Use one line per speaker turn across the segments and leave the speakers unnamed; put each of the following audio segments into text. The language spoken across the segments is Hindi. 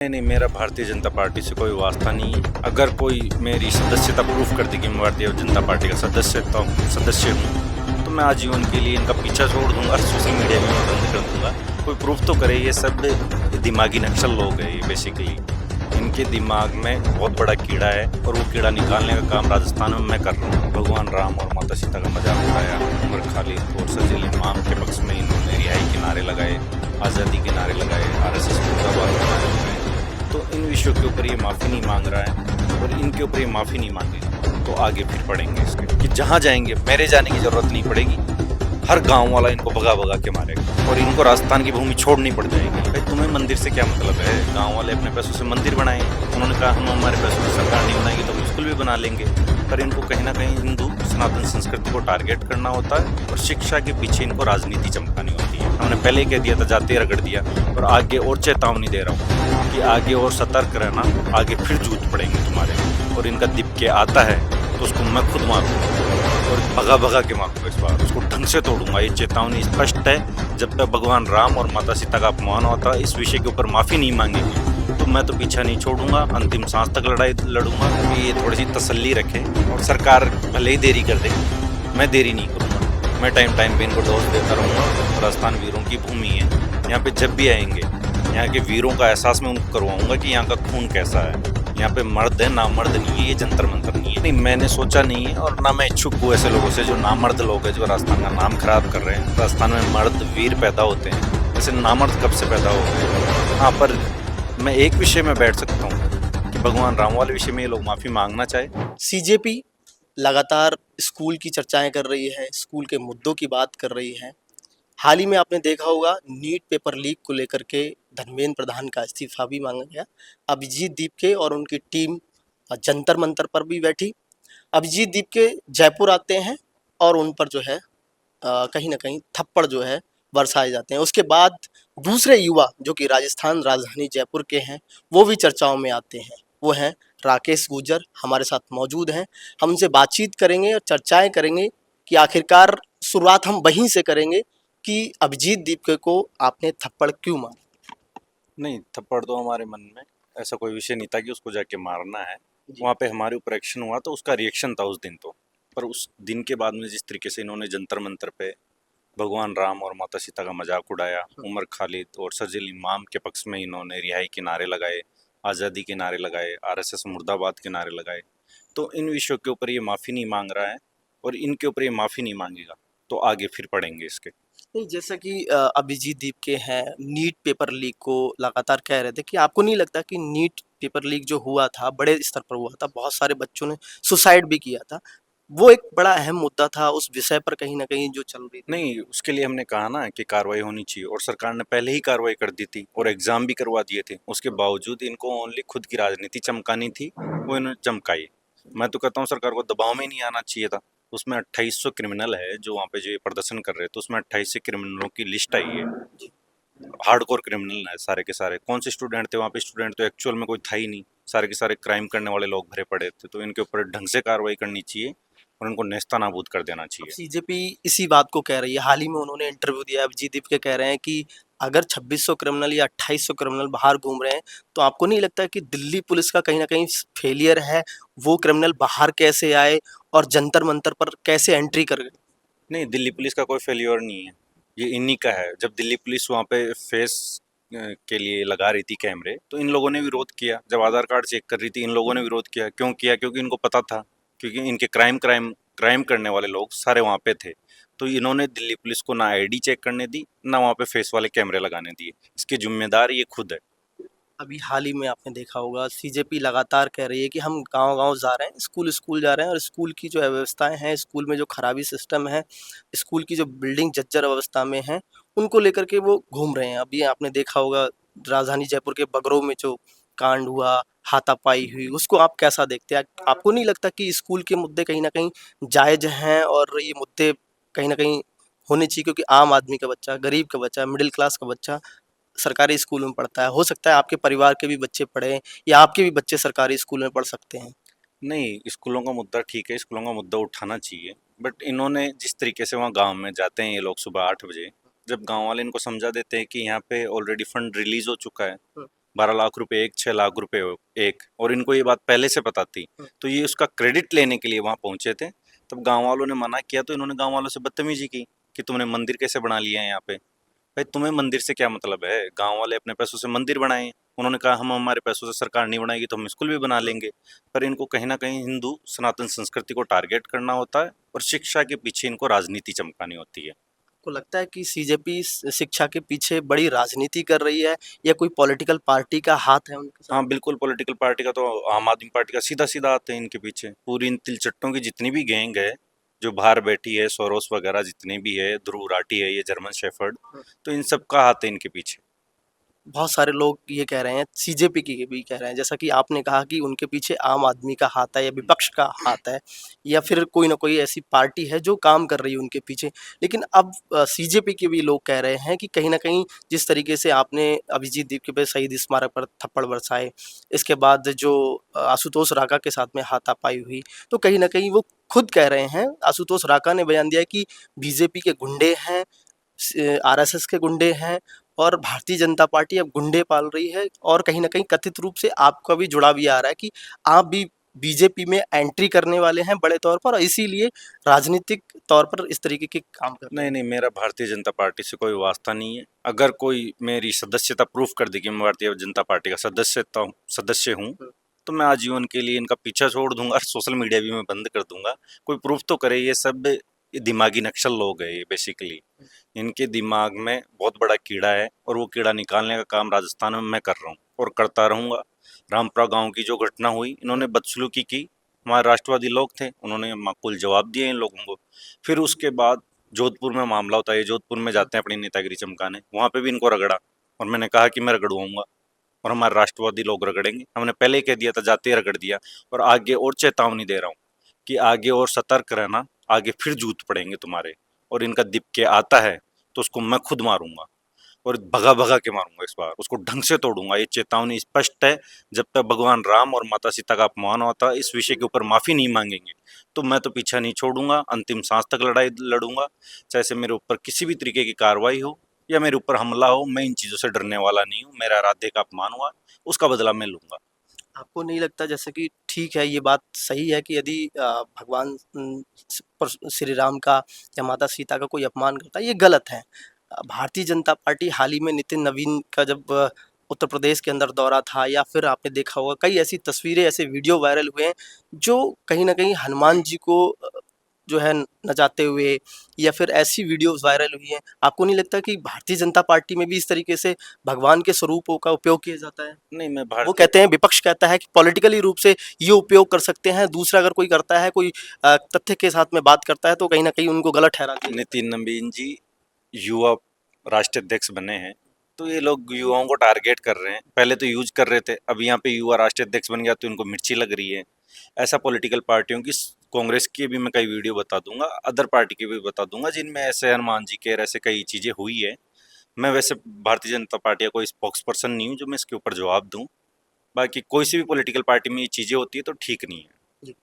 नहीं, मेरा भारतीय जनता पार्टी से कोई वास्ता नहीं है। अगर कोई मेरी सदस्यता प्रूफ कर दे कि मैं भारतीय जनता पार्टी का सदस्य हूँ, तो मैं आजीवन के लिए इनका पीछा छोड़ दूंगा और सोशल मीडिया में मैं बंद कर दूंगा। कोई प्रूफ तो करे। ये सब दिमागी नक्सल लोग हैं। ये बेसिकली इनके दिमाग में बहुत बड़ा कीड़ा है और वो कीड़ा निकालने का काम राजस्थान में मैं कर रहा हूँ। भगवान राम और माता सीता का मजाक उड़ाया, उमर खालिद और सजील इमाम के पक्ष में इन्होंने रिहाई के नारे लगाए, आज़ादी के नारे लगाए, RSS मुर्दाबाद के नारे लगाए। तो इन विषयों के ऊपर ये माफ़ी नहीं मांग रहा है और इनके ऊपर ये माफ़ी नहीं मांगेगा तो आगे फिर पड़ेंगे इसके कि जहाँ जाएंगे मेरे जाने की ज़रूरत नहीं पड़ेगी। हर गांव वाला इनको भगा भगा के मारेगा और इनको राजस्थान की भूमि छोड़नी पड़ जाएगी। भाई तुम्हें मंदिर से क्या मतलब है? गांव वाले अपने पैसों से मंदिर बनाए। उन्होंने कहा हम हमारे पैसों से सरकार नहीं बनाएगी तो स्कूल भी बना लेंगे। पर इनको कहीं ना कहीं हिंदू सनातन संस्कृति को टारगेट करना होता है और शिक्षा के पीछे इनको राजनीति चमकानी होती है। हमने पहले ही कह दिया था, जाते रगड़ दिया और आगे और चेतावनी दे रहा हूँ कि आगे और सतर्क रहना, आगे फिर जूत पड़ेंगे तुम्हारे। और इनका दिपके आता है तो उसको मैं खुद मारूंगा और भगा भगा के मारूंगा। इस बार उसको ढंग से तोड़ूंगा। ये चेतावनी स्पष्ट है। जब तक भगवान राम और माता सीता का अपमान होता है, इस विषय के ऊपर माफ़ी नहीं मांगेगी तो मैं तो पीछा नहीं छोड़ूंगा। अंतिम सांस तक लड़ाई लड़ूंगा। ये थोड़ी सी तसल्ली रखें और सरकार भले ही देरी कर दे, मैं देरी नहीं करूँगा। मैं टाइम पे इनको डोज देता रहूँगा। राजस्थान वीरों की भूमि है। यहाँ पे जब भी आएंगे यहाँ के वीरों का एहसास मैं उनको करवाऊंगा कि यहाँ का खून कैसा है। यहाँ पे मर्द है, नामर्द नहीं है। ये जंतर मंतर नहीं है। नहीं, मैंने सोचा नहीं है और ना मैं इच्छुक हूँ ऐसे लोगों से जो नामर्द लोग हैं, जो राजस्थान का नाम खराब कर रहे हैं। राजस्थान में मर्द वीर पैदा होते हैं, ऐसे नामर्द कब से पैदा हो गए? हाँ, पर मैं एक विषय में बैठ सकता हूँ कि भगवान राम वाले विषय में ये लोग माफ़ी मांगना चाहे।
सीजेपी लगातार स्कूल की चर्चाएं कर रही है, स्कूल के मुद्दों की बात कर रही है। हाल ही में आपने देखा होगा नीट पेपर लीक को लेकर के धर्मेंद्र प्रधान का इस्तीफा भी मांगा गया। अभिजीत दीपके और उनकी टीम जंतर मंतर पर भी बैठी। अभिजीत दीपके जयपुर आते हैं और उन पर जो है कहीं ना कहीं थप्पड़ जो है बरसाए जाते हैं। उसके बाद दूसरे युवा जो कि राजस्थान राजधानी जयपुर के हैं वो भी चर्चाओं में आते हैं। वो हैं राकेश गुर्जर, हमारे साथ मौजूद हैं। हम उनसे बातचीत करेंगे और चर्चाएं करेंगे कि आखिरकार शुरुआत हम वहीं से करेंगे कि अभिजीत दीपके को आपने थप्पड़ क्यों मारा।
नहीं, थप्पड़ तो हमारे मन में ऐसा कोई विषय नहीं था कि उसको जाके मारना है।
जी।
वहाँ पे हमारे ऊपर एक्शन हुआ तो उसका रिएक्शन था उस दिन तो। पर उस दिन के बाद में जिस तरीके से इन्होंने जंतर मंतर पे भगवान राम और माता सीता का मजाक उड़ाया, उमर खालिद और सजील इमाम के पक्ष में इन्होंने रिहाई के नारे लगाए, आज़ादी के नारे लगाए, RSS मुर्दाबाद के नारे लगाए, तो इन विषयों के ऊपर ये माफ़ी नहीं मांग रहा है और इनके ऊपर ये माफ़ी नहीं मांगेगा तो आगे फिर पड़ेंगे इसके।
नहीं, जैसा कि अभिजीत दीपके हैं, नीट पेपर लीक को लगातार कह रहे थे कि आपको नहीं लगता कि नीट पेपर लीक जो हुआ था बड़े स्तर पर हुआ था, बहुत सारे बच्चों ने सुसाइड भी किया था, वो एक बड़ा अहम मुद्दा था, उस विषय पर कहीं ना कहीं जो चल रही थी।
नहीं, उसके लिए हमने कहा ना कि कार्रवाई होनी चाहिए और सरकार ने पहले ही कार्रवाई कर दी थी और एग्जाम भी करवा दिए थे। उसके बावजूद इनको ओनली खुद की राजनीति चमकानी थी, वो इन्होंने चमकाई। मैं तो कहता हूँ सरकार को दबाव में ही नहीं आना चाहिए था। उसमें 2800 क्रिमिनल है जो वहाँ पे जो ये प्रदर्शन कर रहे थे, तो उसमें 28 क्रिमिनलों की लिस्ट आई है। हार्डकोर क्रिमिनल है सारे के सारे। कौन से स्टूडेंट थे वहाँ पे? स्टूडेंट तो एक्चुअल में कोई था ही नहीं। सारे के सारे क्राइम करने वाले लोग भरे पड़े थे। तो इनके ऊपर ढंग से कार्रवाई करनी चाहिए और इनको नेस्ता नाबूद कर देना
अब
चाहिए।
सीजेपी इसी बात को कह रही है। हाल ही में उन्होंने इंटरव्यू दिया, अभिजीत दीपके कह रहे हैं कि अगर 2600 क्रिमिनल या 2800 क्रिमिनल बाहर घूम रहे हैं तो आपको नहीं लगता कि दिल्ली पुलिस का कहीं ना कहीं फेलियर है? वो क्रिमिनल बाहर कैसे आए और जंतर मंतर पर कैसे एंट्री कर गए?
नहीं, दिल्ली पुलिस का कोई फेल्योर नहीं है, ये इन्हीं का है। जब दिल्ली पुलिस वहाँ पे फेस के लिए लगा रही थी कैमरे, तो इन लोगों ने विरोध किया। जब आधार कार्ड चेक कर रही थी, इन लोगों ने विरोध किया। क्यों किया? क्योंकि इनको पता था, क्योंकि इनके क्राइम करने वाले लोग सारे वहाँ पे थे। तो इन्होंने दिल्ली पुलिस को ना आईडी चेक करने दी, ना वहाँ पे फेस वाले कैमरे लगाने दिए। इसके जिम्मेदार ये खुद है।
अभी हाल ही में आपने देखा होगा सीजेपी लगातार कह रही है कि हम गांव-गांव जा रहे हैं, स्कूल-स्कूल जा रहे हैं और स्कूल की जो व्यवस्थाएं हैं, स्कूल में जो खराबी सिस्टम है, स्कूल की जो बिल्डिंग जर्जर अवस्था में है, उनको लेकर के वो घूम रहे हैं। अभी आपने देखा होगा राजधानी जयपुर के बगरों में जो कांड हुआ, हाथापाई हुई, उसको आप कैसा देखते हैं? आपको नहीं लगता कि स्कूल के मुद्दे कहीं न कहीं जायज़ हैं और ये मुद्दे कहीं न कहीं होने चाहिए, क्योंकि आम आदमी का बच्चा, गरीब का बच्चा, मिडिल क्लास का बच्चा सरकारी स्कूल में पढ़ता है। हो सकता है आपके परिवार के भी बच्चे पढ़ें या आपके भी बच्चे सरकारी स्कूल में पढ़ सकते हैं।
नहीं, स्कूलों का मुद्दा ठीक है, स्कूलों का मुद्दा उठाना चाहिए। बट इन्होंने जिस तरीके से वहाँ गांव में जाते हैं ये लोग सुबह 8 बजे, जब गांव वाले इनको समझा देते हैं कि यहाँ पे ऑलरेडी फंड रिलीज हो चुका है, 12 लाख रुपए एक, 6 लाख रुपए एक, और इनको ये बात पहले से पता थी। तो ये उसका क्रेडिट लेने के लिए वहां पहुंचे थे। तब गांव वालों ने मना किया तो इन्होंने गांव वालों से बदतमीजी की कि तुमने मंदिर कैसे बना लिया है यहाँ पे। भाई तुम्हें मंदिर से क्या मतलब है? गांव वाले अपने पैसों से मंदिर बनाए हैं। उन्होंने कहा हम हमारे पैसों से, सरकार नहीं बनाएगी तो हम स्कूल भी बना लेंगे। पर इनको कहीं ना कहीं हिंदू सनातन संस्कृति को टारगेट करना होता है और शिक्षा के पीछे इनको राजनीति चमकानी होती है।
को लगता है कि सीजेपी शिक्षा के पीछे बड़ी राजनीति कर रही है या कोई पॉलिटिकल पार्टी का हाथ है उनके साथ?
हाँ बिल्कुल, पॉलिटिकल पार्टी का तो, आम आदमी पार्टी का सीधा सीधा आते हैं इनके पीछे। पूरी इन तिलचट्टों की जितनी भी गैंग है जो बाहर बैठी है, सोरोस वगैरह जितने भी है, ध्रुव राठी है, ये जर्मन शेफर्ड, तो इन सब का हाथ है इनके पीछे।
बहुत सारे लोग ये कह रहे हैं, सीजेपी की भी कह रहे हैं, जैसा कि आपने कहा कि उनके पीछे आम आदमी का हाथ है या विपक्ष का हाथ है या फिर कोई ना कोई ऐसी पार्टी है जो काम कर रही है उनके पीछे। लेकिन अब सीजेपी के भी लोग कह रहे हैं कि कहीं ना कहीं जिस तरीके से आपने अभिजीत दीप के शहीद स्मारक पर थप्पड़ बरसाए, इसके बाद जो आशुतोष राका के साथ में हाथापाई हुई, तो कहीं ना कहीं वो खुद कह रहे हैं, आशुतोष राका ने बयान दिया कि बीजेपी के गुंडे हैं, आरएसएस के गुंडे हैं और भारतीय जनता पार्टी अब गुंडे पाल रही है। और कहीं न कहीं कथित रूप से आपका भी जुड़ाव ये आ रहा है कि आप भी बीजेपी में एंट्री करने वाले हैं बड़े तौर पर और इसीलिए राजनीतिक तौर पर इस तरीके के काम कर रहे
नहीं
हैं।
नहीं, मेरा भारतीय जनता पार्टी से कोई वास्ता नहीं है। अगर कोई मेरी सदस्यता प्रूफ कर दे कि मैं भारतीय जनता पार्टी का सदस्य हूँ, तो मैं आजीवन के लिए इनका पीछा छोड़ दूंगा और सोशल मीडिया भी मैं बंद कर दूंगा। कोई प्रूफ तो करे। ये सब ये दिमागी नक्सल लोग हैं ये बेसिकली। इनके दिमाग में बहुत बड़ा कीड़ा है और वो कीड़ा निकालने का काम राजस्थान में मैं कर रहा हूँ और करता रहूंगा। रामपुरा गांव की जो घटना हुई, इन्होंने बदसलूकी की। हमारे राष्ट्रवादी लोग थे, उन्होंने माकूल जवाब दिए इन लोगों को। फिर उसके बाद जोधपुर में मामला होता है, ये जोधपुर में जाते हैं अपनी नेतागिरी चमकाने, वहां पे भी इनको रगड़ा और मैंने कहा कि मैं रगड़वाऊंगा और हमारे राष्ट्रवादी लोग रगड़ेंगे। हमने पहले ही कह दिया था, जाते ही रगड़ दिया। और आगे और चेतावनी दे रहा हूँ कि आगे और सतर्क रहना, आगे फिर जूत पड़ेंगे तुम्हारे। और इनका दिप के आता है तो उसको मैं खुद मारूंगा और भगा भगा के मारूंगा। इस बार उसको ढंग से तोड़ूंगा। ये चेतावनी स्पष्ट है। जब तक भगवान राम और माता सीता का अपमान होता, इस विषय के ऊपर माफी नहीं मांगेंगे तो मैं तो पीछा नहीं छोड़ूंगा। अंतिम सांस तक लड़ाई लड़ूंगा, चाहे से मेरे ऊपर किसी भी तरीके की कार्रवाई हो या मेरे ऊपर हमला हो। मैं इन चीजों से डरने वाला नहीं हूँ। मेरा आराध्य का अपमान हुआ, उसका बदला मैं लूंगा।
आपको नहीं लगता जैसे कि ठीक है, ये बात सही है कि यदि भगवान श्री राम का या माता सीता का कोई अपमान करता है, ये गलत है। भारतीय जनता पार्टी हाल ही में नितिन नवीन का जब उत्तर प्रदेश के अंदर दौरा था या फिर आपने देखा होगा कई ऐसी तस्वीरें, ऐसे वीडियो वायरल हुए हैं जो कहीं ना कहीं हनुमान जी को जो है नचाते हुए या फिर ऐसी वीडियोस वायरल हुई हैं। आपको नहीं लगता कि भारतीय जनता पार्टी में भी इस तरीके से भगवान के स्वरूपों का उपयोग किया जाता है?
नहीं, मैं
वो
भारतीय
कहते हैं, विपक्ष कहता है कि पॉलिटिकली रूप से ये उपयोग कर सकते हैं, दूसरा अगर कोई करता है, कोई तथ्य के साथ में बात करता है तो कहीं न कहीं उनको गलत ठहरा दिया जाता
नितिन नवीन जी युवा राष्ट्रीय अध्यक्ष बने हैं, तो ये लोग युवाओं को टारगेट कर रहे हैं। पहले तो यूज कर रहे थे, अब यहाँ पे युवा राष्ट्रीय अध्यक्ष बन गया तो इनको मिर्ची लग रही है। ऐसा पॉलिटिकल पार्टियों की, कांग्रेस की भी मैं कई वीडियो बता दूंगा, अदर पार्टी की भी बता दूंगा जिनमें ऐसे हनुमान जी के ऐसे कई चीजें हुई है। मैं वैसे भारतीय जनता पार्टी का कोई स्पोक्स पर्सन नहीं हूँ जो मैं इसके ऊपर जवाब दूं। बाकी कोई सी भी पॉलिटिकल पार्टी में ये चीजें होती है तो ठीक नहीं है।
है।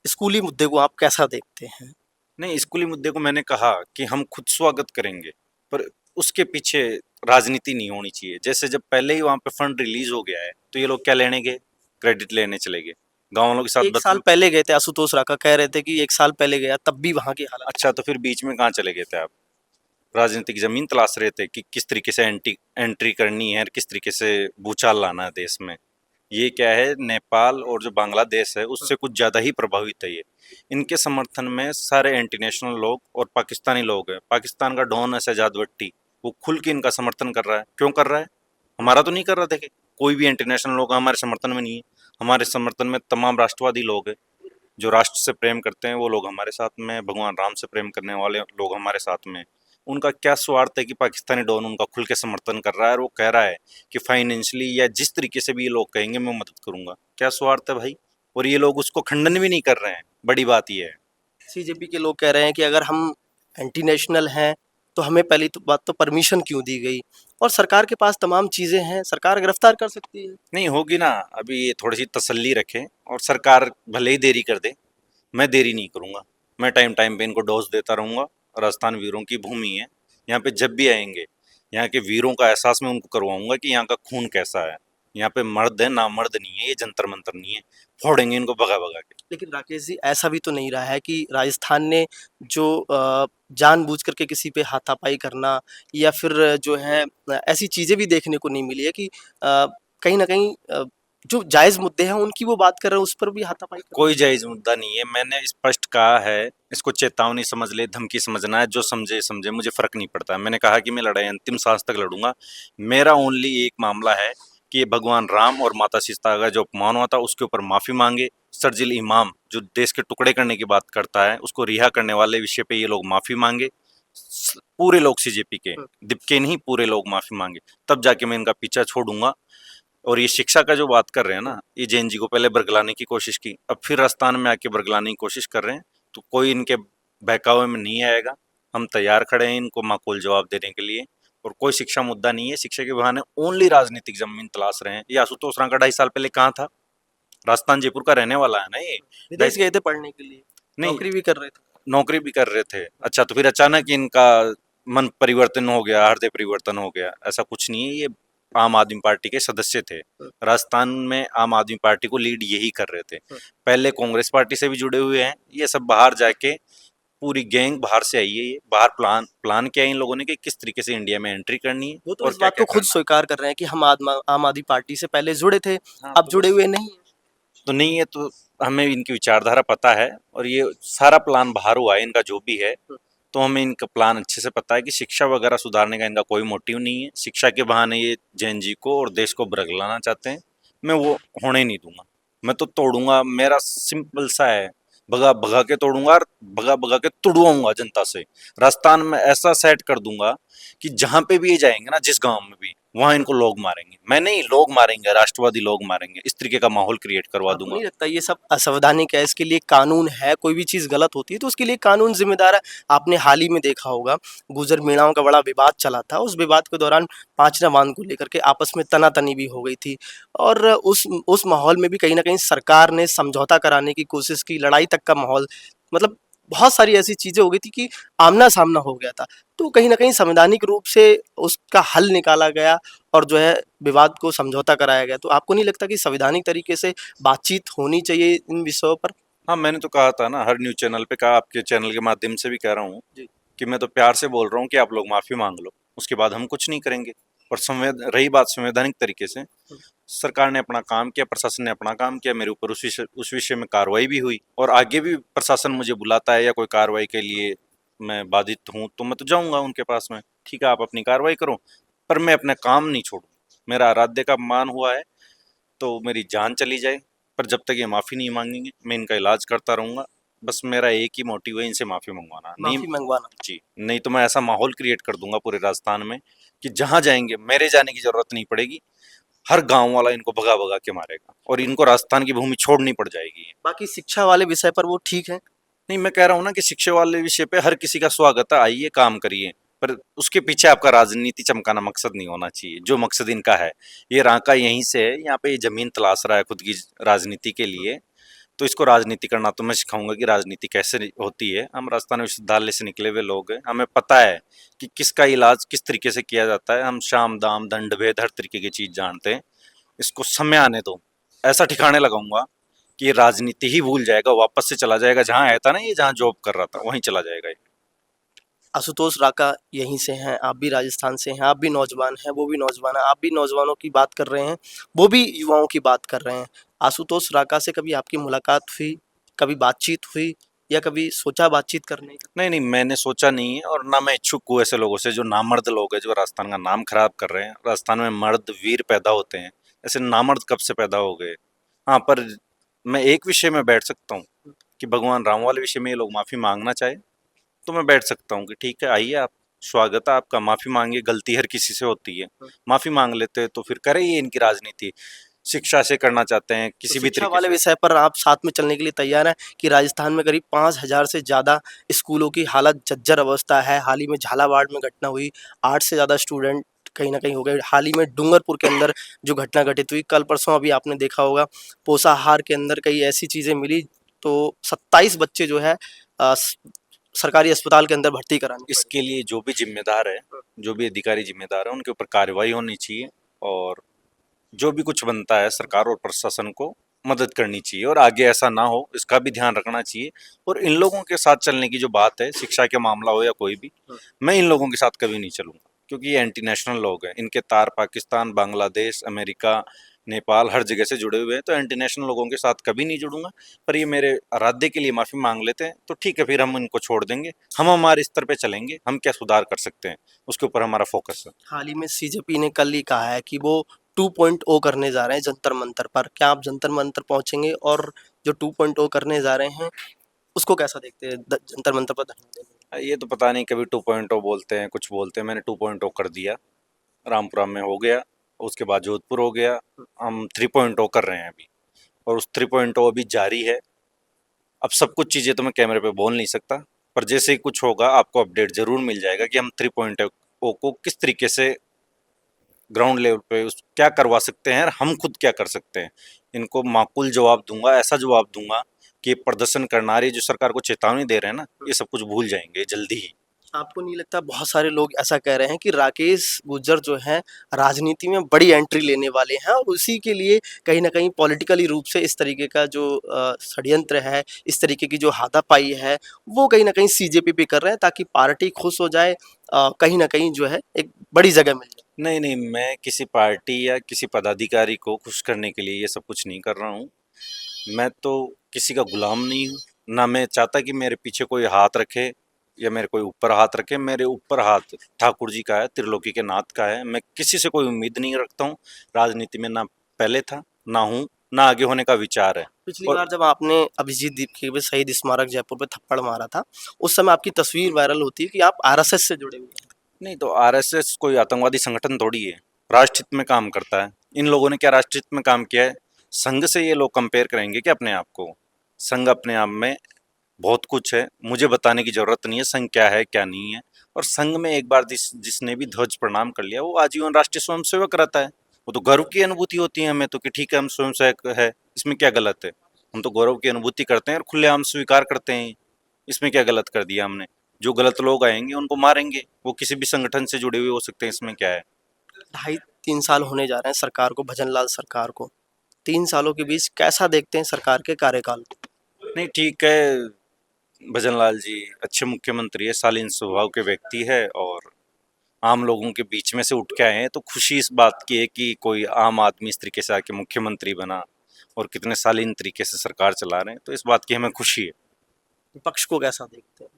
स्कूली मुद्दे को आप कैसा देखते हैं?
नहीं, स्कूली मुद्दे को मैंने कहा कि हम खुद स्वागत करेंगे, पर उसके पीछे राजनीति नहीं होनी चाहिए। जैसे जब पहले ही वहां पे फंड रिलीज हो गया है तो ये लोग क्या लेने गए? क्रेडिट लेने चले गए। गाँव वालों के साथ
1 साल पहले गए थे, आशुतोष राका कह रहे थे कि 1 साल पहले गया, तब भी वहाँ की हालत।
अच्छा, तो फिर बीच में कहाँ चले गए थे आप? राजनीतिक जमीन तलाश रहे थे कि किस तरीके से एंट्री करनी है, किस तरीके से भूचाल लाना है देश में। ये क्या है, नेपाल और जो बांग्लादेश है उससे कुछ ज़्यादा ही प्रभावित है ये। इनके समर्थन में सारे एंटी नेशनल लोग और पाकिस्तानी लोग हैं। पाकिस्तान का डॉन है शहजाद भट्टी, वो खुल के इनका समर्थन कर रहा है। क्यों कर रहा है? हमारा तो नहीं कर रहा। देखे, कोई भी एंटी नेशनल लोग हमारे समर्थन में नहीं है। हमारे समर्थन में तमाम राष्ट्रवादी लोग हैं जो राष्ट्र से प्रेम करते हैं, वो लोग हमारे साथ में, भगवान राम से प्रेम करने वाले लोग हमारे साथ में। उनका क्या स्वार्थ है कि पाकिस्तानी डॉन उनका खुल के समर्थन कर रहा है और वो कह रहा है कि फाइनेंशियली या जिस तरीके से भी ये लोग कहेंगे मैं मदद करूंगा। क्या स्वार्थ है भाई? और ये लोग उसको खंडन भी नहीं कर रहे हैं। बड़ी बात ये है।
सीजेपी के लोग कह रहे हैं कि अगर हम एंटी नेशनल हैं तो हमें पहली तो बात तो परमिशन क्यों दी गई, और सरकार के पास तमाम चीज़ें हैं, सरकार गिरफ्तार कर सकती है।
नहीं होगी ना, अभी ये थोड़ी सी तसल्ली रखें और सरकार भले ही देरी कर दे, मैं देरी नहीं करूंगा। मैं टाइम टाइम पे इनको डोज देता रहूंगा। राजस्थान वीरों की भूमि है। यहाँ पे जब भी आएंगे, यहाँ के वीरों का एहसास मैं उनको करवाऊंगा कि यहाँ का खून कैसा है। यहाँ पे मर्द है ना, मर्द नहीं है, ये जंतर मंतर नहीं है, फोड़ेंगे इनको भगा भगा के।
लेकिन राकेश जी, ऐसा भी तो नहीं रहा है कि राजस्थान ने जो जानबूझ करके किसी पे हाथापाई करना या फिर जो है ऐसी चीजें भी देखने को नहीं मिली है कि कहीं ना कहीं जो जायज मुद्दे हैं उनकी वो बात कर रहे हैं, उस पर भी हाथापाई कर
कोई जायज मुद्दा नहीं है, मैंने स्पष्ट कहा है, इसको चेतावनी समझ ले, धमकी समझना है, जो समझे समझे, मुझे फर्क नहीं पड़ता। मैंने कहा कि मैं लड़ाई अंतिम सांस तक लड़ूंगा। मेरा ओनली एक मामला है कि ये भगवान राम और माता सीता का जो अपमान हुआ था उसके ऊपर माफी मांगे। शर्जिल इमाम जो देश के टुकड़े करने की बात करता है, उसको रिहा करने वाले विषय पे ये लोग माफी मांगे। पूरे लोग सीजेपी के, दिपके नहीं, पूरे लोग माफी मांगे, तब जाके मैं इनका पीछा छोड़ूंगा। और ये शिक्षा का जो बात कर रहे हैं ना, ये जैन जी को पहले बरगलाने की कोशिश की, अब फिर राजस्थान में आके बरगलाने की कोशिश कर रहे हैं, तो कोई इनके बहकावे में नहीं आएगा। हम तैयार खड़े हैं इनको माकूल जवाब देने के लिए। और कोई शिक्षा मुद्दा नहीं है, शिक्षा के बहाने ओनली राजनीतिक जमीन तलाश रहे हैं। ये आशुतोष रांका 2.5 साल पहले कहाँ था? राजस्थान जयपुर का रहने वाला है ना ये।
विदेश गए थे पढ़ने के लिए,
नहीं,
नौकरी भी कर रहे थे।
नौकरी भी कर रहे थे। अच्छा, तो फिर अचानक इनका मन परिवर्तन हो गया, हृदय परिवर्तन हो गया? ऐसा कुछ नहीं है, ये आम आदमी पार्टी के सदस्य थे। राजस्थान में आम आदमी पार्टी को लीड यही कर रहे थे। पहले कांग्रेस पार्टी से भी जुड़े हुए हैं। ये सब बाहर जाके पूरी गैंग बाहर से आई है। ये बाहर प्लान प्लान किया इन लोगों ने कि किस तरीके से इंडिया में एंट्री करनी है
वो तो
और
इस
क्या
बात
क्या
को खुद
करना
स्वीकार कर रहे हैं कि हम आम आदमी पार्टी से पहले जुड़े थे,
है। हाँ,
अब
तो
जुड़े
बस
हुए नहीं है।
तो नहीं है, तो हमें इनकी विचारधारा पता है और ये सारा प्लान बाहर हुआ है इनका जो भी है। तो हमें इनका प्लान अच्छे से पता है कि शिक्षा वगैरह सुधारने का इनका कोई मोटिव नहीं है। शिक्षा के बहाने ये जैन जी को और देश को बरगलाना चाहते हैं। मैं वो होने नहीं दूंगा। मैं तो तोड़ूंगा, मेरा सिंपल सा है, भगा भगा के तोड़ूंगा और भगा भगा के तुड़वाऊंगा जनता से। राजस्थान में ऐसा सेट कर दूंगा कि जहां पे भी ये जाएंगे ना, जिस गांव में भी, वहां इनको लोग मारेंगे। मैं नहीं, लोग मारेंगे, राष्ट्रवादी लोग मारेंगे। इस तरीके का माहौल क्रिएट करवा
आपको
दूंगा।
नहीं लगता ये सब असंवैधानिक है? इसके लिए कानून है, कोई भी चीज़ गलत होती है तो उसके लिए कानून ज़िम्मेदार है। आपने हाल ही में देखा होगा, गुर्जर मीणाओं का बड़ा विवाद चला था, उस विवाद के दौरान पांचना बांध को लेकर के आपस में तनातनी भी हो गई थी और उस माहौल में भी कहीं न कहीं सरकार ने समझौता कराने की कोशिश की, लड़ाई तक का माहौल, मतलब बहुत सारी ऐसी चीज़ें हो गई थी कि आमना-सामना हो गया था। तो कहीं न कहीं संवैधानिक रूप से उसका हल निकाला गया और जो है विवाद को समझौता कराया गया। तो आपको नहीं लगता कि संवैधानिक तरीके से बातचीत होनी चाहिए इन विषयों पर?
हाँ, मैंने तो कहा था ना, हर न्यूज़ चैनल पे कहा, आपके चैनल के माध्यम से भी कह रहा हूँ
जी।
कि मैं तो प्यार से बोल रहा हूँ कि आप लोग माफ़ी माँग लो, उसके बाद हम कुछ नहीं करेंगे। और रही बात संवैधानिक तरीके से, सरकार ने अपना काम किया, प्रशासन ने अपना काम किया, मेरे ऊपर उस विषय में कार्रवाई भी हुई और आगे भी प्रशासन मुझे बुलाता है या कोई कार्रवाई के लिए मैं बाधित हूँ, तो मैं तो जाऊँगा उनके पास में। ठीक है, आप अपनी कार्रवाई करो, पर मैं अपना काम नहीं छोड़ूँ। मेरा आराध्य का अपमान हुआ है, तो मेरी जान चली जाए, पर जब तक ये माफ़ी नहीं मांगेंगे, मैं इनका इलाज करता रहूँगा। बस मेरा एक ही मोटिव है, इनसे माफ़ी मंगवाना। नहीं
माफ़ी मंगवाना।
जी, नहीं तो मैं ऐसा माहौल क्रिएट कर दूंगा पूरे राजस्थान में कि जहाँ जाएंगे मेरे जाने की ज़रूरत नहीं पड़ेगी। हर गाँव वाला इनको भगा भगा के मारेगा और इनको राजस्थान की भूमि छोड़नी पड़ जाएगी।
बाकी शिक्षा वाले विषय पर वो ठीक है।
नहीं, मैं कह रहा हूँ ना कि शिक्षा वाले विषय पे हर किसी का स्वागत है, आइए काम करिए, पर उसके पीछे आपका राजनीति चमकाना मकसद नहीं होना चाहिए, जो मकसद इनका है। ये रांका यहीं से है, यहाँ पे ये जमीन तलाश रहा है खुद की राजनीति के लिए, तो इसको राजनीति करना तो मैं सिखाऊंगा कि राजनीति कैसे होती है। हम राजस्थान विश्वविद्यालय से निकले हुए लोग हैं, हमें पता है कि किसका इलाज किस तरीके से किया जाता है। हम शाम दाम दंड भेद हर तरीके की चीज जानते हैं। इसको समय आने दो, ऐसा ठिकाने लगाऊंगा कि ये राजनीति ही भूल जाएगा, वापस से चला जाएगा जहाँ आया था ना, ये जहाँ जॉब कर रहा था वहीं चला जाएगा ये।
आशुतोष राका यहीं से हैं, आप भी राजस्थान से हैं, आप भी नौजवान हैं, वो भी नौजवान है, आप भी नौजवानों की बात कर रहे हैं, वो भी युवाओं की बात कर रहे हैं। आशुतोष राका से कभी आपकी मुलाकात हुई, कभी बातचीत हुई या कभी सोचा बातचीत करने का?
नहीं नहीं, मैंने सोचा नहीं है और ना मैं इच्छुक हूँ ऐसे लोगों से जो नामर्द लोग हैं, जो राजस्थान का नाम खराब कर रहे हैं। राजस्थान में मर्द वीर पैदा होते हैं, ऐसे नामर्द कब से पैदा हो गए? हाँ, पर मैं एक विषय में बैठ सकता हूँ कि भगवान राम वाले विषय में ये लोग माफ़ी मांगना चाहे तो मैं बैठ सकता हूँ कि ठीक है, आइए आप, स्वागत है आपका, माफ़ी मांगिए। गलती हर किसी से होती है, माफ़ी मांग लेते हैं तो फिर करें ये इनकी राजनीति। शिक्षा से करना चाहते हैं
तो
किसी भी
शिक्षा
तरीके
वाले
से।
विषय पर आप साथ में चलने के लिए तैयार हैं कि राजस्थान में करीब 5,000 से ज़्यादा स्कूलों की हालत जर्जर अवस्था है। हाल ही में झालावाड़ में घटना हुई, 8 से ज़्यादा स्टूडेंट कहीं न कहीं हो गए। हाल ही में डूंगरपुर के अंदर जो घटना घटित हुई, कल परसों अभी आपने देखा होगा पोसाहार के अंदर कई ऐसी चीज़ें मिली, तो 27 बच्चे जो है सरकारी अस्पताल के अंदर भर्ती कराने पड़े।
इसके लिए जो भी जिम्मेदार है, जो भी अधिकारी जिम्मेदार है, उनके ऊपर कार्रवाई होनी चाहिए और जो भी कुछ बनता है सरकार और प्रशासन को मदद करनी चाहिए और आगे ऐसा ना हो इसका भी ध्यान रखना चाहिए। और इन लोगों के साथ चलने की जो बात है, शिक्षा के मामला हो या कोई भी, मैं इन लोगों के साथ कभी नहीं चलूंगा क्योंकि ये एंटी नेशनल लोग हैं। इनके तार पाकिस्तान, बांग्लादेश, अमेरिका, नेपाल हर जगह से जुड़े हुए हैं, तो एंटी नेशनल लोगों के साथ कभी नहीं जुड़ूंगा। पर ये मेरे इरादे के लिए माफ़ी मांग लेते हैं तो ठीक है, फिर हम इनको छोड़ देंगे। हम हमारे स्तर पे चलेंगे, हम क्या सुधार कर सकते हैं उसके ऊपर हमारा फोकस है।
हाल ही में सीजेपी ने कल ही कहा है कि वो 2.0 करने जा रहे हैं जंतर मंतर पर। क्या आप जंतर मंतर पहुंचेंगे? और जो 2.0 करने जा रहे हैं उसको कैसा देखते हैं, जंतर मंतर पर धरना देने में?
ये तो पता नहीं, कभी 2.0 बोलते हैं, कुछ बोलते हैं। मैंने 2.0 कर दिया, रामपुरा में हो गया, उसके बाद जोधपुर हो गया। हम 3.0 कर रहे हैं अभी, और उस 3.0 अभी जारी है। अब सब कुछ चीज़ें तो मैं कैमरे पे बोल नहीं सकता, पर जैसे ही कुछ होगा आपको अपडेट ज़रूर मिल जाएगा कि हम 3.0 को किस तरीके से ग्राउंड लेवल पे उस क्या करवा सकते हैं और हम खुद क्या कर सकते हैं। इनको माकूल जवाब दूंगा, ऐसा जवाब दूंगा कि प्रदर्शन करनारे जो सरकार को चेतावनी दे रहे हैं ना, ये सब कुछ भूल जाएंगे जल्दी ही।
आपको नहीं लगता, बहुत सारे लोग ऐसा कह रहे हैं कि राकेश गुर्जर जो है राजनीति में बड़ी एंट्री लेने वाले हैं और उसी के लिए कहीं ना कहीं पॉलिटिकली रूप से इस तरीके का जो षड्यंत्र है, इस तरीके की जो हाथापाई है, वो कहीं ना कहीं सीजेपी पे कर रहे हैं ताकि पार्टी खुश हो जाए, कहीं ना कहीं जो है एक बड़ी जगह मिल जाए?
नहीं नहीं, मैं किसी पार्टी या किसी पदाधिकारी को खुश करने के लिए ये सब कुछ नहीं कर रहा हूँ। मैं तो किसी का गुलाम नहीं हूँ, ना मैं चाहता कि मेरे पीछे कोई हाथ रखे या मेरे कोई ऊपर हाथ रखे। मेरे ऊपर हाथ ठाकुर जी का है, त्रिलोकी के नाथ का है। मैं किसी से कोई उम्मीद नहीं रखता हूँ। राजनीति में ना पहले था, ना हूँ, ना आगे होने का विचार है।
पिछली
और
बार जब आपने अभिजीत दीप के शहीद स्मारक जयपुर पे थप्पड़ मारा था, उस समय आपकी तस्वीर वायरल होती है कि आप आरएसएस से जुड़े हुए हैं।
नहीं, तो आरएसएस कोई आतंकवादी संगठन थोड़ी है, राष्ट्रहित में काम करता है। इन लोगों ने क्या राष्ट्रहित में काम किया है? संघ से ये लोग कंपेयर करेंगे क्या अपने आप को? संघ अपने आप में बहुत कुछ है, मुझे बताने की जरूरत नहीं है संघ क्या है क्या नहीं है। और संघ में एक बार जिसने भी ध्वज प्रणाम कर लिया वो आजीवन राष्ट्रीय स्वयंसेवक रहता है। वो तो गर्व की अनुभूति होती है हमें तो कि ठीक है हम स्वयंसेवक है, इसमें क्या गलत है? हम तो गौरव की अनुभूति करते हैं और खुलेआम स्वीकार करते हैं, इसमें क्या गलत कर दिया हमने? जो गलत लोग आएंगे उनको मारेंगे, वो किसी भी संगठन से जुड़े हुए हो सकते हैं, इसमें क्या है?
2.5-3 साल होने जा रहे हैं सरकार को, भजनलाल सरकार को। 3 सालों के बीच कैसा देखते हैं सरकार के कार्यकाल को?
नहीं ठीक है, भजनलाल जी अच्छे मुख्यमंत्री है, शालीन स्वभाव के व्यक्ति है और आम लोगों के बीच में से उठ के आए हैं, तो खुशी इस बात की है कि कोई आम आदमी इस तरीके से आके मुख्यमंत्री बना और कितने शालीन तरीके से सरकार चला रहे हैं, तो इस बात की हमें खुशी है।
विपक्ष को कैसा देखते हैं?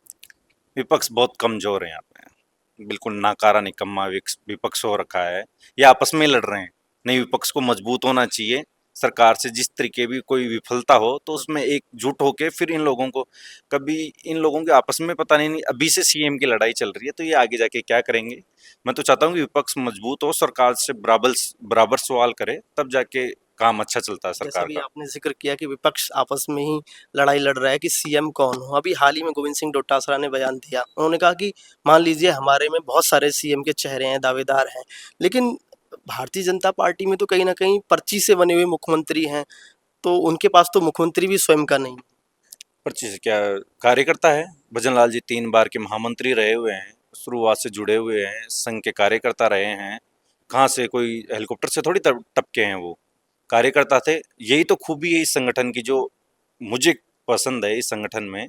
विपक्ष बहुत कमजोर है यहाँ पे, बिल्कुल नाकारा निकम्मा विपक्ष हो रखा है। ये आपस में लड़ रहे हैं। नहीं, विपक्ष को मजबूत होना चाहिए। सरकार से जिस तरीके भी कोई विफलता हो तो उसमें एकजुट होके फिर इन लोगों को, कभी इन लोगों के आपस में पता नहीं अभी से सीएम की लड़ाई चल रही है तो ये आगे जाके क्या करेंगे। मैं तो चाहता हूँ कि विपक्ष मजबूत हो, सरकार से बराबर बराबर सवाल करे, तब जाके काम अच्छा चलता है
जैसा
सरकार
भी
का।
आपने जिक्र किया कि विपक्ष आपस में ही लड़ाई लड़ रहा है कि सीएम कौन हो, अभी हाल ही में गोविंद सिंह डोटासरा ने बयान दिया। उन्होंने कहा कि मान लीजिए हमारे में बहुत सारे सीएम के चेहरे हैं, दावेदार हैं, लेकिन भारतीय जनता पार्टी में तो कहीं ना कहीं पर्ची से बने हुए मुख्यमंत्री हैं, तो उनके पास तो मुख्यमंत्री भी स्वयं का नहीं।
पर चीज क्या, कार्यकर्ता है भजनलाल जी, 3 बार के महामंत्री रहे हुए हैं, शुरुआत से जुड़े हुए हैं, संघ के कार्यकर्ता रहे हैं। कहाँ से कोई हेलीकॉप्टर से थोड़ी टपके हैं, वो कार्यकर्ता थे। यही तो खूबी है इस संगठन की, जो मुझे पसंद है इस संगठन में,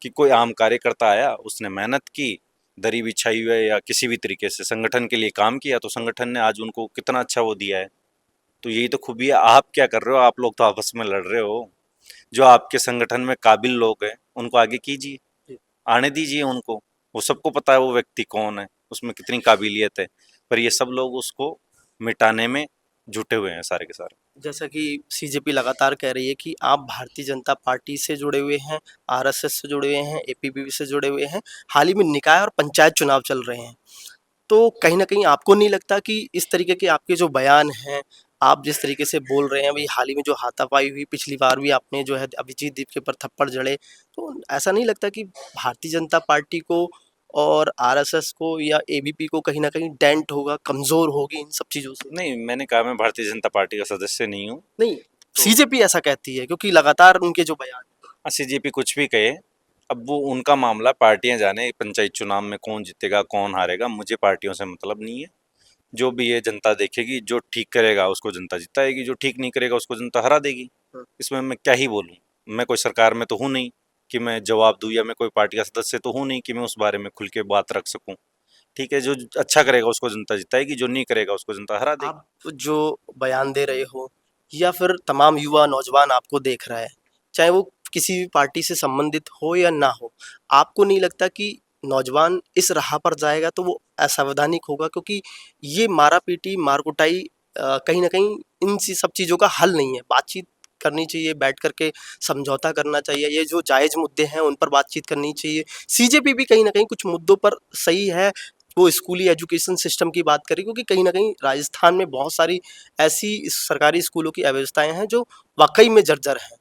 कि कोई आम कार्यकर्ता आया, उसने मेहनत की, दरी बिछाई हुई है या किसी भी तरीके से संगठन के लिए काम किया, तो संगठन ने आज उनको कितना अच्छा वो दिया है। तो यही तो खूबी है। आप क्या कर रहे हो? आप लोग तो आपस में लड़ रहे हो। जो आपके संगठन में काबिल लोग हैं उनको आगे कीजिए, आने दीजिए उनको। वो सबको पता है वो व्यक्ति कौन है, उसमें कितनी काबिलियत है, पर ये सब लोग उसको मिटाने में जुटे हुए हैं सारे के सारे।
जैसा कि सीजेपी लगातार कह रही है कि आप भारतीय जनता पार्टी से जुड़े हुए हैं, आरएसएस से जुड़े हुए हैं, एपीपीबी से जुड़े हुए हैं, हाल ही में निकाय और पंचायत चुनाव चल रहे हैं, तो कहीं न कहीं आपको नहीं लगता कि इस तरीके के आपके जो बयान हैं, आप जिस तरीके से बोल रहे हैं, अभी हाल ही में जो हाथापाई हुई, पिछली बार भी आपने जो है अभिजीत दीप के ऊपर थप्पड़ जड़े, तो ऐसा नहीं लगता कि भारतीय जनता पार्टी को और आरएसएस को या एबीपी को कहीं न कहीं डेंट होगा, कमज़ोर होगी इन सब चीज़ों से?
नहीं, मैंने कहा मैं भारतीय जनता पार्टी का सदस्य नहीं हूँ।
नहीं,
तो
सीजेपी ऐसा कहती है क्योंकि लगातार उनके जो बयान।
सीजेपी कुछ भी कहे, अब वो उनका मामला, पार्टियां जाने पंचायत चुनाव में कौन जीतेगा कौन हारेगा, मुझे पार्टियों से मतलब नहीं है। जो भी है जनता देखेगी, जो ठीक करेगा उसको जनता जिताएगी, जो ठीक नहीं करेगा उसको जनता हरा देगी। इसमें मैं क्या ही बोलूँ। मैं कोई सरकार में तो हूँ नहीं कि मैं जवाब दूँ, या मैं कोई पार्टी का सदस्य तो हूँ नहीं कि मैं उस बारे में खुल के बात रख सकूँ। ठीक है, जो अच्छा करेगा उसको जनता जिताएगी, जो नहीं करेगा उसको जनता हरा देगी।
आप जो बयान दे रहे हो या फिर तमाम युवा नौजवान आपको देख रहा है, चाहे वो किसी भी पार्टी से संबंधित हो या ना हो, आपको नहीं लगता कि नौजवान इस राह पर जाएगा तो वो असावधानिक होगा? क्योंकि ये मारा-पीटी, मार-कुटाई कहीं न कहीं इन सब चीज़ों का हल नहीं है। बातचीत करनी चाहिए, बैठ कर के समझौता करना चाहिए। ये जो जायज़ मुद्दे हैं उन पर बातचीत करनी चाहिए। सीजेपी भी कहीं न कहीं कुछ मुद्दों पर सही है, वो स्कूली एजुकेशन सिस्टम की बात करें, क्योंकि कहीं न कहीं राजस्थान में बहुत सारी ऐसी सरकारी स्कूलों की अव्यवस्थाएँ हैं जो वाक़ई में जर्जर हैं।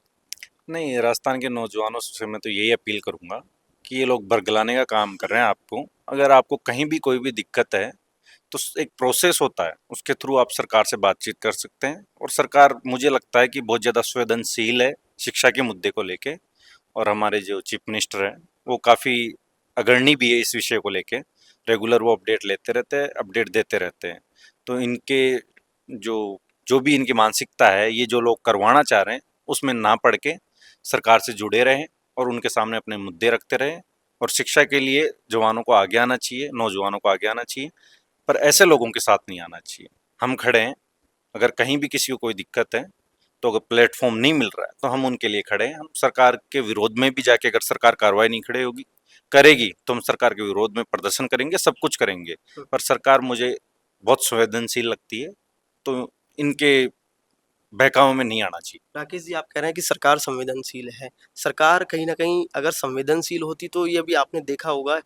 नहीं, राजस्थान के नौजवानों से मैं तो यही अपील करूंगा कि ये लोग बरगलाने का काम कर रहे हैं आपको। अगर आपको कहीं भी कोई भी दिक्कत है तो एक प्रोसेस होता है, उसके थ्रू आप सरकार से बातचीत कर सकते हैं। और सरकार मुझे लगता है कि बहुत ज़्यादा संवेदनशील है शिक्षा के मुद्दे को लेके। और हमारे जो चीफ मिनिस्टर हैं वो काफ़ी अग्रणी भी है इस विषय को लेके। रेगुलर वो अपडेट लेते रहते हैं, अपडेट देते रहते हैं। तो इनके जो जो भी इनकी मानसिकता है, ये जो लोग करवाना चाह रहे हैं उसमें ना पड़ के सरकार से जुड़े रहें और उनके सामने अपने मुद्दे रखते रहें। और शिक्षा के लिए जवानों को आगे आना चाहिए, नौजवानों को आगे आना चाहिए, पर ऐसे लोगों के साथ नहीं आना चाहिए। हम खड़े हैं, अगर कहीं भी किसी को कोई दिक्कत है तो अगर प्लेटफॉर्म नहीं मिल रहा है तो हम उनके लिए खड़े हैं। हम सरकार के विरोध में भी जाके, अगर सरकार कार्रवाई नहीं खड़े होगी करेगी तो हम सरकार के विरोध में प्रदर्शन करेंगे, सब कुछ करेंगे। पर सरकार मुझे बहुत संवेदनशील लगती है, तो इनके बहकावे में नहीं आना चाहिए।
राकेश जी, आप कह रहे हैं कि सरकार संवेदनशील है। सरकार कहीं न कहीं अगर संवेदनशील होती तो ये भी आपने देखा होगा,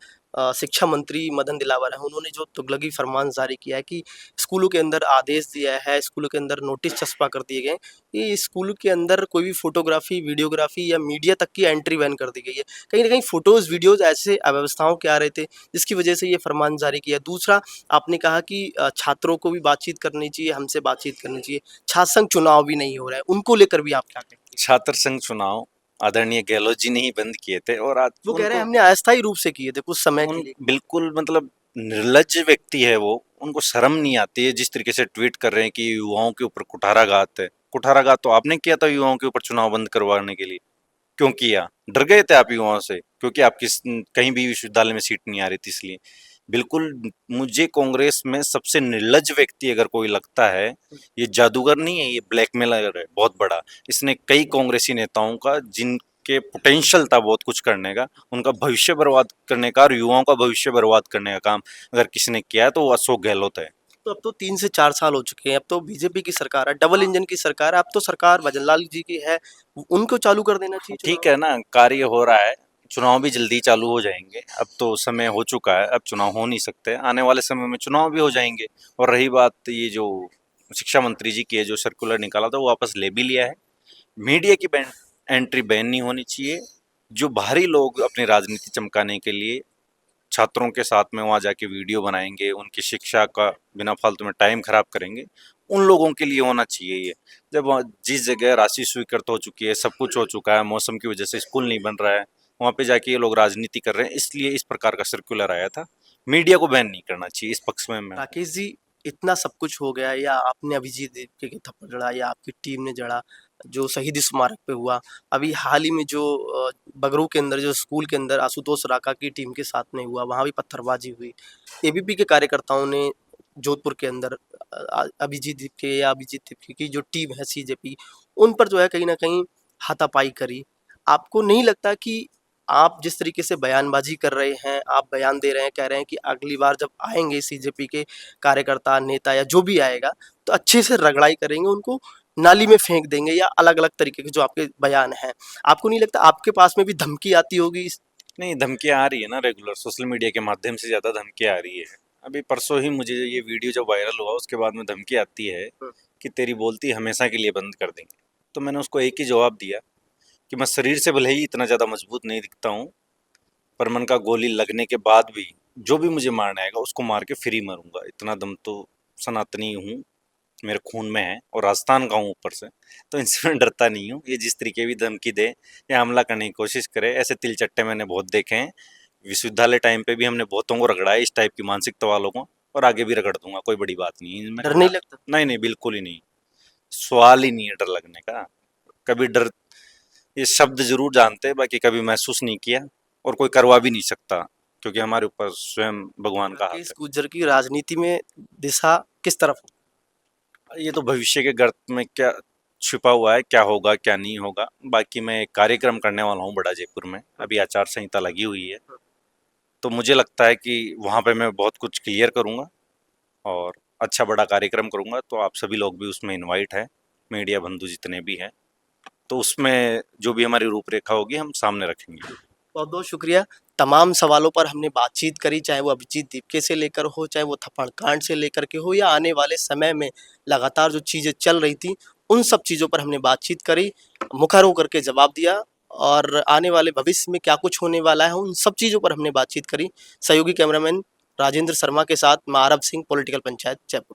शिक्षा मंत्री मदन दिलावर हैं, उन्होंने जो तुगलकी फरमान जारी किया है कि स्कूलों के अंदर आदेश दिया है, स्कूलों के अंदर नोटिस चस्पा कर दिए गए, कि स्कूल के अंदर कोई भी फ़ोटोग्राफ़ी, वीडियोग्राफ़ी या मीडिया तक की एंट्री बैन कर दी गई है। कहीं न कहीं फ़ोटोज़, वीडियोज़ ऐसे अव्यवस्थाओं के आ रहे थे, जिसकी वजह से ये फरमान जारी किया। दूसरा, आपने कहा कि छात्रों को भी बातचीत करनी चाहिए, हमसे बातचीत करनी चाहिए। छात्र संघ चुनाव भी नहीं हो रहा है, उनको लेकर भी आप क्या कहेंगे?
छात्र संघ चुनाव आदरणीय गहलोत जी ने ही बंद किए थे, और आज
वो कह रहे हैं
उनको
हमने अस्थायी रूप से किए थे कुछ समय के
उन
लिए।
बिल्कुल मतलब निर्लज्ज व्यक्ति है वो। उनको शर्म नहीं आती है जिस तरीके से ट्वीट कर रहे हैं कि युवाओं के ऊपर कुठाराघात है। कुठाराघात तो आपने किया था युवाओं के ऊपर चुनाव बंद करवाने के लिए। क्यों किया? डर गए थे आप युवाओं से क्योंकि आपकी कहीं भी विश्वविद्यालय में सीट नहीं आ रही थी इसलिए। बिल्कुल। मुझे कांग्रेस में सबसे निर्लज्ज व्यक्ति अगर कोई लगता है, ये जादूगर नहीं है, ये ब्लैकमेलर है बहुत बड़ा। इसने कई कांग्रेसी नेताओं का, जिनके पोटेंशियल था बहुत कुछ करने का, उनका भविष्य बर्बाद करने का और युवाओं का भविष्य बर्बाद करने का काम अगर किसी ने किया है तो वो अशोक गहलोत है।
तो अब तो 3 से 4 साल हो चुके हैं, अब तो बीजेपी की सरकार है, डबल इंजन की सरकार है, अब तो सरकार भजनलाल जी की है, उनको चालू कर देना चाहिए
ठीक
चुनाव।
है ना, कार्य हो रहा है। चुनाव भी जल्दी चालू हो जाएंगे। अब तो समय हो चुका है, अब चुनाव हो नहीं सकते। आने वाले समय में चुनाव भी हो जाएंगे। और रही बात ये जो शिक्षा मंत्री जी की है, जो सर्कुलर निकाला था वो वापस ले भी लिया है। मीडिया की बैन एंट्री बैन नहीं होनी चाहिए। जो बाहरी लोग अपनी राजनीति चमकाने के लिए छात्रों के साथ में वहाँ जाके वीडियो बनाएंगे, उनकी शिक्षा का बिना फालतू में टाइम खराब करेंगे, उन लोगों के लिए होना चाहिए ये। जब जिस जगह राशि स्वीकृत हो चुकी है, सब कुछ हो चुका है, मौसम की वजह से स्कूल नहीं बन रहा है, वहाँ पे जाके ये लोग राजनीति कर रहे हैं, इसलिए इस प्रकार का सर्कुलर आया था। मीडिया को बैन नहीं करना चाहिए, इस पक्ष में मैं हूँ।
राकेश जी, इतना सब कुछ हो गया, या आपने अभिजीत दीपके के थप्पड़ जड़ा या आपकी टीम ने जड़ा, जो शहीद स्मारक पे हुआ, अभी हाल ही में जो बगरू के अंदर, जो स्कूल के अंदर आशुतोष राका की टीम के साथ में हुआ, वहाँ भी पत्थरबाजी हुई। एबीपी के कार्यकर्ताओं ने जोधपुर के अंदर अभिजीत दीपके या अभिजीत दीपके की जो टीम है सीजेपी, उन पर जो है कहीं न कहीं हाथापाई करी। आपको नहीं लगता कि आप जिस तरीके से बयानबाजी कर रहे हैं, आप बयान दे रहे हैं, कह रहे हैं कि अगली बार जब आएँगे सीजेपी के कार्यकर्ता, नेता या जो भी आएगा, तो अच्छे से रगड़ाई करेंगे, उनको नाली में फेंक देंगे या अलग-अलग तरीके के जो आपके बयान हैं। आपको नहीं लगता आपके पास में भी धमकी आती होगी इस?
नहीं, धमकियाँ आ रही है ना रेगुलर, सोशल मीडिया के माध्यम से ज़्यादा धमकियाँ आ रही है। अभी परसों ही मुझे ये वीडियो जब वायरल हुआ उसके बाद में धमकी आती है
हुँ।
कि तेरी बोलती हमेशा के लिए बंद कर देंगे। तो मैंने उसको एक ही जवाब दिया कि मैं शरीर से भले ही इतना ज़्यादा मजबूत नहीं दिखता हूँ, पर मन का गोली लगने के बाद भी जो भी मुझे मारने आएगा उसको मार के फिर ही मरूंगा। इतना दम तो सनातनी हूँ, मेरे खून में है, और राजस्थान का हूँ ऊपर से, तो इनसे मैं डरता नहीं हूँ। ये जिस तरीके भी धमकी दे या हमला करने की कोशिश करे, ऐसे तिलचट्टे मैंने बहुत देखे हैं। विश्वविद्यालय टाइम पे भी हमने बहुतों को रगड़ा है इस टाइप की मानसिकता वालों को। और आगे भी रगड़ दूंगा, कोई बड़ी बात नहीं है इनमें।
डर नहीं लगता?
नहीं नहीं, बिल्कुल ही नहीं, सवाल ही नहीं है डर लगने का। कभी डर, ये शब्द जरूर जानते हैं, बाकी कभी महसूस नहीं किया और कोई करवा भी नहीं सकता, क्योंकि हमारे ऊपर स्वयं भगवान का हाथ
राकेश गुर्जर की राजनीति में दिशा किस तरफ हो?
है। ये तो भविष्य के गर्त में क्या छुपा हुआ है, क्या होगा क्या नहीं होगा। बाकी मैं एक कार्यक्रम करने वाला हूँ बड़ा जयपुर में, अभी आचार संहिता लगी हुई है, तो मुझे लगता है कि वहाँ पे मैं बहुत कुछ क्लियर करूँगा और अच्छा बड़ा कार्यक्रम करूँगा। तो आप सभी लोग भी उसमें इनवाइट है, मीडिया बंधु जितने भी हैं, तो उसमें जो भी हमारी रूपरेखा होगी हम सामने रखेंगे।
बहुत बहुत शुक्रिया। तमाम सवालों पर हमने बातचीत करी, चाहे वो अभिजीत दीपके से लेकर हो, चाहे वो थप्पड़ कांड से लेकर के हो, या आने वाले समय में लगातार जो चीज़ें चल रही थी उन सब चीज़ों पर हमने बातचीत करी, मुखर होकर के जवाब दिया, और आने वाले भविष्य में क्या कुछ होने वाला है उन सब चीज़ों पर हमने बातचीत करी। सहयोगी कैमरामैन राजेंद्र शर्मा के साथ मैं आरव सिंह, पॉलिटिकल पंचायत जयपुर।